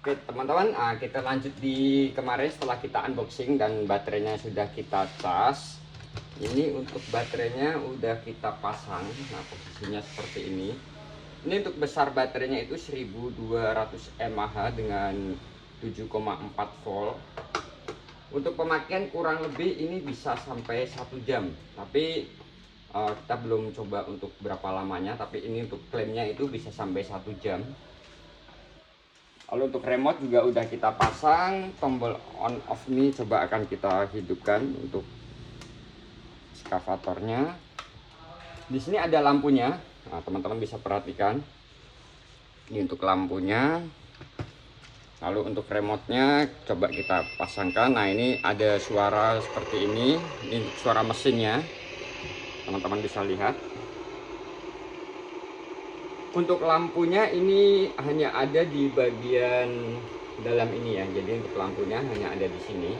Oke teman-teman, kita lanjut di kemarin setelah kita unboxing dan baterainya sudah kita cas. Ini untuk baterainya udah kita pasang. Nah, posisinya seperti ini. Ini untuk besar baterainya itu 1200 mAh dengan 7,4 volt. Untuk pemakaian kurang lebih ini bisa sampai 1 jam. Tapi kita belum coba untuk berapa lamanya, tapi ini untuk klaimnya itu bisa sampai 1 jam. Lalu untuk remote juga udah kita pasang, tombol on off ini coba akan kita hidupkan untuk ekskavatornya. Di sini ada lampunya. Nah, teman-teman bisa perhatikan. Ini untuk lampunya. Lalu untuk remote-nya coba kita pasangkan. Nah, ini ada suara seperti ini. Ini suara mesinnya. Teman-teman bisa lihat. Untuk lampunya ini hanya ada di bagian dalam ini ya. Jadi untuk lampunya hanya ada di sini.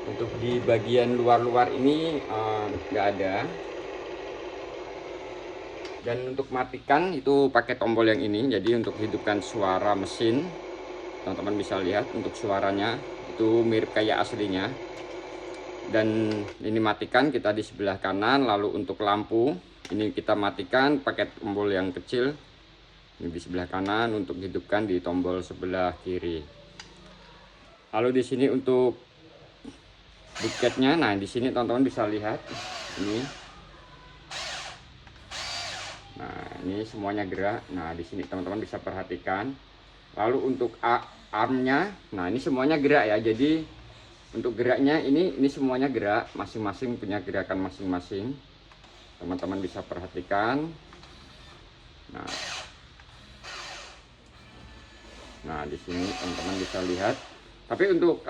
Untuk di bagian luar-luar ini nggak ada. Dan untuk matikan itu pakai tombol yang ini. Jadi untuk hidupkan suara mesin, teman-teman bisa lihat untuk suaranya itu mirip kayak aslinya. Dan ini matikan kita di sebelah kanan. Lalu untuk lampu ini kita matikan pakai tombol yang kecil ini di sebelah kanan, untuk hidupkan di tombol sebelah kiri. Lalu di sini untuk buketnya, nah di sini teman-teman bisa lihat ini. Nah ini semuanya gerak. Nah di sini teman-teman bisa perhatikan. Lalu untuk armnya, nah ini semuanya gerak ya. Jadi untuk geraknya ini semuanya gerak, masing-masing punya gerakan masing-masing. Teman-teman bisa perhatikan. Nah di sini teman-teman bisa lihat. Tapi untuk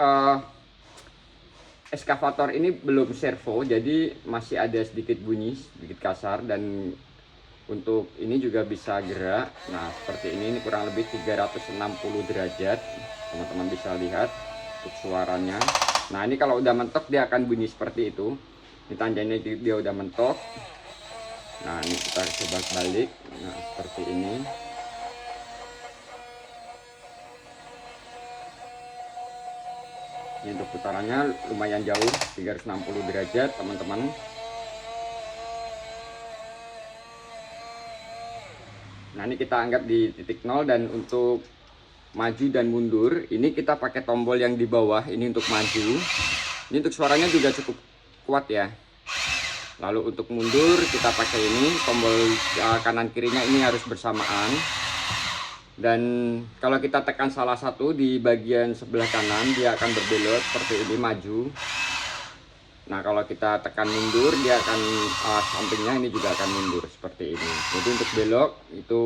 ekskavator ini belum servo, jadi masih ada sedikit bunyi, sedikit kasar. Dan untuk ini juga bisa gerak. Nah seperti ini kurang lebih 360 derajat. Teman-teman bisa lihat untuk suaranya. Nah ini kalau udah mentok dia akan bunyi seperti itu. Ini tandanya dia udah mentok. Nah ini kita coba balik. Nah seperti ini. Ini untuk putarannya lumayan jauh, 360 derajat teman-teman. Nah ini kita anggap di titik 0. Dan untuk maju dan mundur ini kita pakai tombol yang di bawah ini untuk maju. Ini untuk suaranya juga cukup kuat ya. Lalu untuk mundur kita pakai ini tombol kanan kirinya ini harus bersamaan. Dan kalau kita tekan salah satu di bagian sebelah kanan dia akan berbelok seperti ini, maju. Nah kalau kita tekan mundur dia akan sampingnya ini juga akan mundur seperti ini. Jadi untuk belok itu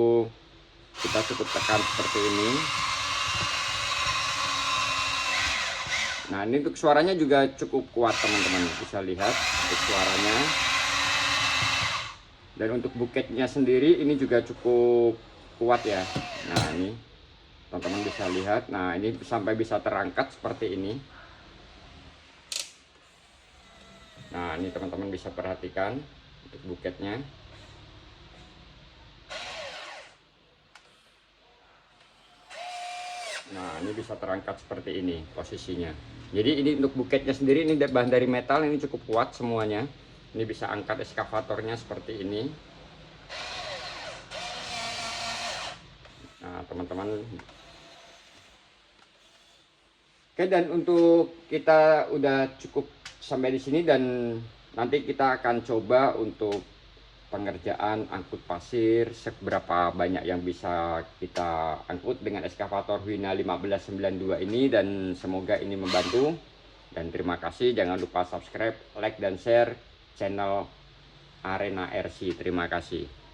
kita cukup tekan seperti ini. Nah ini untuk suaranya juga cukup kuat teman-teman, bisa lihat untuk suaranya. Dan untuk buketnya sendiri ini juga cukup kuat ya. Nah ini teman-teman bisa lihat. Nah ini sampai bisa terangkat seperti ini. Nah ini teman-teman bisa perhatikan untuk buketnya. Nah ini bisa terangkat seperti ini posisinya. Jadi ini untuk buketnya sendiri ini bahan dari metal, ini cukup kuat semuanya. Ini bisa angkat ekskavatornya seperti ini. Nah teman-teman. Oke, dan untuk kita udah cukup sampai di sini. Dan nanti kita akan coba untuk pengerjaan angkut pasir seberapa banyak yang bisa kita angkut dengan ekskavator Hwina 1592 ini. Dan semoga ini membantu. Dan terima kasih, jangan lupa subscribe, like dan share channel Arena RC. Terima kasih.